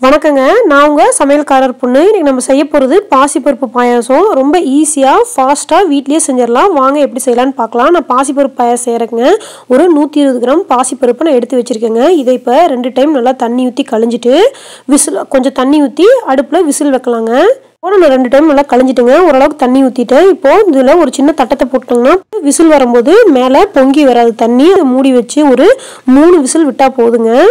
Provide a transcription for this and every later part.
வணக்கங்க, நான் உங்க சமையல்காரர் பொண்ணு. இன்னைக்கு நம்ம செய்ய போகிறது பாசி பருப்பு பாயாசம். ரொம்ப ஈஸியாக ஃபாஸ்ட்டாக வீட்லேயே செஞ்சிடலாம். வாங்க எப்படி செய்யலான்னு பார்க்கலாம். நான் பாசி பருப்பு பாயாசம் செய்கிறேங்க. ஒரு 120 கிராம் பாசி பருப்பு நான் எடுத்து வச்சுருக்கேங்க. இதை இப்போ 2 டைம் நல்லா தண்ணி ஊற்றி கழிஞ்சிட்டு கொஞ்சம் தண்ணி ஊற்றி அடுப்பில் விசில் வைக்கலாங்க. இப்போ நான் 2 டைம் நல்லா கழிஞ்சிட்டுங்க. ஓரளவுக்கு தண்ணி ஊற்றிட்டேன். இப்போது இதில் ஒரு சின்ன தட்டத்தை போட்டோங்கன்னா விசில் வரும்போது மேலே பொங்கி வராது தண்ணி. அதை மூடி வச்சு ஒரு 3 விசில் விட்டால் போதுங்க.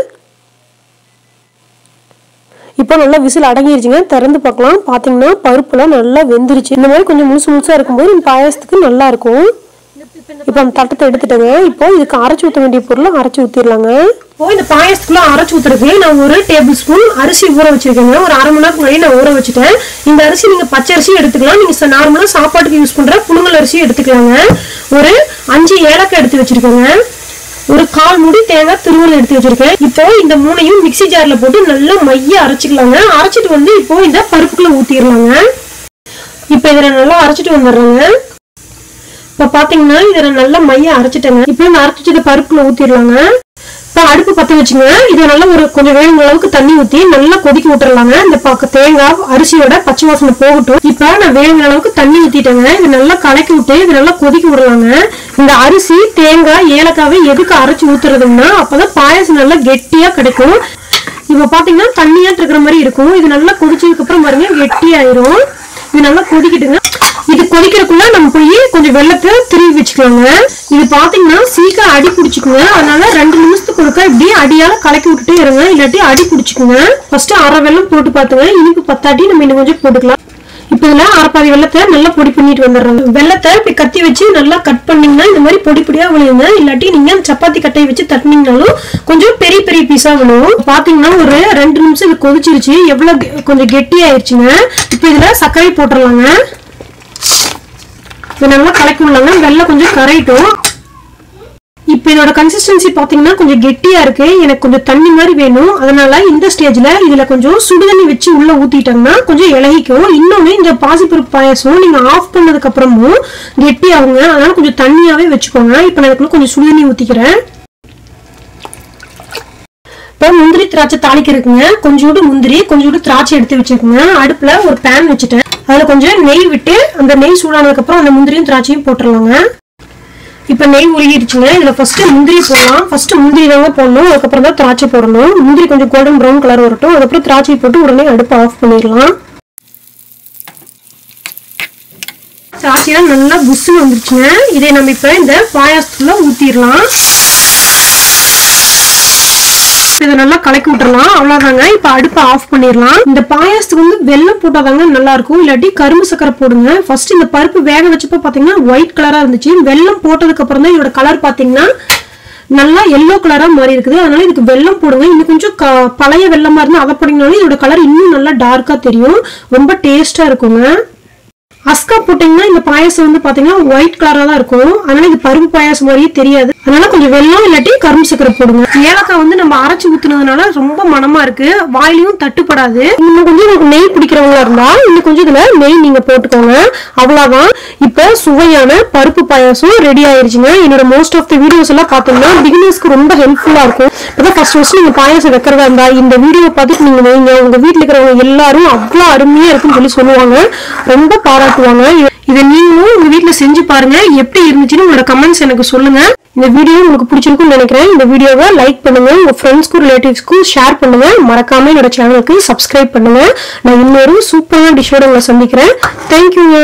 இப்போ நல்லா விசில் அடங்கிருச்சுங்க. திறந்து பார்க்கலாம். பார்த்தீங்கன்னா பருப்புலாம் நல்லா வெந்துருச்சு. இந்த மாதிரி கொஞ்சம் முழுசாக இருக்கும்போது இந்த பாயாசத்துக்கு நல்லா இருக்கும். இப்போ அந்த தட்டத்தை எடுத்துட்டேங்க. இப்போ இதுக்கு அரைச்சி ஊற்ற வேண்டிய பொருளை அரைச்சி ஊற்றிடலாங்க. இப்போ இந்த பாயாசத்துக்குள்ள அரைச்சி ஊற்றுறதுக்கு நான் 1 டேபிள் ஸ்பூன் அரிசி ஊற வச்சிருக்கேங்க. ஒரு அரை மணி நேரத்துக்கு முன்னாடி நான் ஊற வச்சுட்டேன். இந்த அரிசி நீங்கள் பச்சை அரிசி எடுத்துக்கலாம். நீங்கள் நார்மலாக சாப்பாட்டுக்கு யூஸ் பண்ணுற புழுங்கல் அரிசியும் எடுத்துக்கலாங்க. ஒரு 5 ஏலக்காய் எடுத்து வச்சிருக்கேங்க. ஒரு 1/4 மூடி தேங்காய் துருவல் எடுத்து வச்சிருக்கேன். இப்போ இந்த 3ஐயும் மிக்ஸி ஜார்ல போட்டு நல்லா மைய அரைச்சிக்கலாங்க. அரைச்சிட்டு இப்போ இந்த பருப்புக்குள்ள ஊத்திடலாங்க. இப்போ இதை நல்லா அரைச்சிட்டு வந்துடுறேங்க. இப்போ பாத்தீங்கன்னா இதை நல்லா மைய அரைச்சிட்டேங்க. இப்போ இந்த அரைச்சி இதை பருப்புக்குள்ள ஊத்திடலாங்க. இப்போ அடுப்பு பற்ற வச்சுங்க. இதை நல்லா கொஞ்சம் வேணுங்கிற அளவுக்கு தண்ணி ஊற்றி நல்லா கொதிக்க விட்டுறலாங்க. இந்த தேங்காய் அரிசியோட பச்சை வாசனை போகட்டும். இப்போ நான் வேணுங்கிற அளவுக்கு தண்ணி ஊற்றிட்டேங்க. இது நல்லா கலக்கி விட்டு இது நல்லா கொதிக்க விடலாங்க. இந்த அரிசி தேங்காய் ஏலக்காவை எதுக்கு அரைச்சி ஊத்துறதுன்னா அப்பதான் பாயாசம் நல்லா கெட்டியா கிடைக்கும். இப்போ பாத்தீங்கன்னா தண்ணியாட்டு இருக்கிற மாதிரி இருக்கும். இது நல்லா கொதிச்சதுக்கு அப்புறம் பாருங்க கெட்டியாயிரும். இது நல்லா கொதிக்கிட்டுங்க. இது கொதிக்கிறதுக்குள்ள நம்ம போய் கொஞ்சம் வெள்ளத்தை திருவி வச்சுக்கலாங்க. இது பாத்தீங்கன்னா சீக்கிரம் அடி பிடிச்சிக்குங்க. அதனால 2 நிமிஷத்துக்கு ஒருக்கா இப்படி அடியால கலக்கி விட்டுட்டே இருங்க. இல்லாட்டி அடி பிடிச்சிக்குங்க. ஃபர்ஸ்ட் அரை வெள்ளம் போட்டு பாத்துங்க. இனிப்பு பத்தாட்டி நம்ம இன்னும் கொஞ்சம் போட்டுக்கலாம். இப்போ இதுல அரைப்பாதி வெள்ளத்தை நல்லா பொடி பண்ணிட்டு வந்துடுறாங்க. வெள்ளத்தை இப்படி கத்தி வச்சு நல்லா கட் பண்ணீங்கன்னா இந்த மாதிரி பொடி பொடியா விழுங்க. இல்லாட்டி நீங்க சப்பாத்தி கட்டையை வச்சு தட்டினீங்கனாலும் கொஞ்சம் பெரிய பெரிய பீஸா விழும். பாத்தீங்கன்னா ஒரு 2 நிமிஷம் இது கொதிச்சிருச்சு. எவ்வளவு கொஞ்சம் கெட்டி ஆயிடுச்சுங்க. இப்போ இதுல சர்க்கரை போட்டுடலாங்க. இது நல்லா கலக்கி விடலாங்க. வெள்ளம் கொஞ்சம் கரையிட்டும். இப்போ இதோட கன்சிஸ்டன்சி பாத்தீங்கன்னா கொஞ்சம் கெட்டியா இருக்கு. எனக்கு கொஞ்சம் தண்ணி மாதிரி வேணும். அதனால இந்த ஸ்டேஜ்ல இதுல கொஞ்சம் சுடுதண்ணி வச்சு உள்ள ஊத்திட்டோம்னா கொஞ்சம் இலகிக்கும். இன்னொன்னு இந்த பாசிப்பருப்பு பாயாசம் நீங்க ஆஃப் பண்ணதுக்கு அப்புறமும் கெட்டி ஆகுங்க. அதனால கொஞ்சம் தண்ணியாவே வச்சுக்கோங்க. இப்போ நான் இதுக்குள்ள கொஞ்சம் சுடுதண்ணி ஊத்திக்கிறேன். இப்போ முந்திரி திராட்சை தாளிக்கிறதுக்குங்க. கொஞ்சோண்டு முந்திரி கொஞ்சோண்டு திராட்சை எடுத்து வச்சிருக்குங்க. அடுப்புல ஒரு பேன் வச்சுட்டேன். அதுல கொஞ்சம் நெய் விட்டு அந்த நெய் சூடானதுக்கு அப்புறம் அந்த முந்திரியும் திராட்சையும் போட்டுடலாங்க. இப்போ நெய் உருகிடுச்சுங்க. இதுல ஃபர்ஸ்ட் முந்திரி போடலாம். ஃபர்ஸ்ட் முந்திரி தாங்க போடணும். அதுக்கப்புறம் தான் திராட்சை போடணும். முந்திரி கொஞ்சம் கோல்டன் ப்ரௌன் கலர் வரட்டும். அதுக்கப்புறம் திராட்சை போட்டு உடனே அடுப்பை ஆஃப் பண்ணிடலாம். திராட்சையெல்லாம் நல்லா புஷ்ஷுன்னு வந்துருச்சுங்க. இதை நம்ம இப்போ இந்த பாயாசத்துல ஊத்திடலாம். இதை நல்லா கலக்கி விட்டுறலாம். அவ்வளவுதாங்க. இப்ப அடுப்பை ஆஃப் பண்ணிடலாம். இந்த பாயாசத்துக்கு வெல்லம் போட்டாதாங்க நல்லா இருக்கும். இல்லாட்டி கரும்பு சக்கரை போடுங்க. ஃபர்ஸ்ட் இந்த பருப்பு வேக வச்சப்ப பாத்தீங்கன்னா ஒயிட் கலரா இருந்துச்சு. வெல்லம் போட்டதுக்கு அப்புறம் தான் இதோட கலர் பாத்தீங்கன்னா நல்லா எல்லோ கலரா மாறி இருக்குது. அதனால இதுக்கு வெல்லம் போடுங்க. இன்னும் கொஞ்சம் பழைய வெல்லமா இருந்தா அதை போட்டீங்கன்னாலும் இதோட கலர் இன்னும் நல்லா டார்க்கா தெரியும். ரொம்ப டேஸ்டா இருக்குங்க. அஸ்கா போட்டீங்கன்னா இந்த பாயாசம் பாத்தீங்கன்னா ஒயிட் கலரா தான் இருக்கும். அதனால இது பருப்பு பாயாசம் மாதிரியே தெரியாது. அதனால கொஞ்சம் வெல்லம் இல்லாட்டி கரும்பு சக்கரை போடுங்க. ஏலக்காய் நம்ம அரைச்சு ஊத்துனதுனால ரொம்ப மனமா இருக்கு. வாயிலையும் தட்டுப்படாது. இன்னும் கொஞ்சம் உங்களுக்கு நெய் பிடிக்கிறவங்களா இருந்தா இன்னும் கொஞ்சம் இதுல நெய் நீங்க போட்டுக்கோங்க. அவ்வளவுதான். இப்ப சுவையான பருப்பு பாயாசம் ரெடி ஆயிருச்சுங்க. என்னோட மோஸ்ட் ஆஃப் த வீடியோஸ் எல்லாம் பாத்தீங்கன்னா பிகினர்ஸ்க்கு ரொம்ப ஹெல்ப்ஃபுல்லா இருக்கும். இப்பதான் ஃபர்ஸ்ட் நீங்க பாயாசம் வைக்கிறதா இருந்தா இந்த வீடியோ பார்த்துட்டு நீங்க வைங்க. உங்க வீட்டுல இருக்கிறவங்க எல்லாரும் அவ்வளவு அருமையா இருக்குன்னு சொல்லுவாங்க. ரொம்ப பாராட்டுவாங்க. இதை நீங்களும் உங்க வீட்டுல செஞ்சு பாருங்க. எப்படி இருந்துச்சுன்னு உங்களோட கமெண்ட்ஸ் எனக்கு சொல்லுங்க. இந்த வீடியோ உங்களுக்கு பிடிச்சிருக்கும்னு நினைக்கிறேன். இந்த வீடியோவை லைக் பண்ணுங்க. உங்க ஃப்ரெண்ட்ஸ்க்கும் ரிலேட்டிவ்ஸ்க்கும் ஷேர் பண்ணுங்க. மறக்காம என்னோட சேனலுக்கு சப்ஸ்கிரைப் பண்ணுங்க. நான் இன்னொரு சூப்பரான டிஷ்ஷோட உங்களை சந்திக்கிறேன். தேங்க்யூங்க.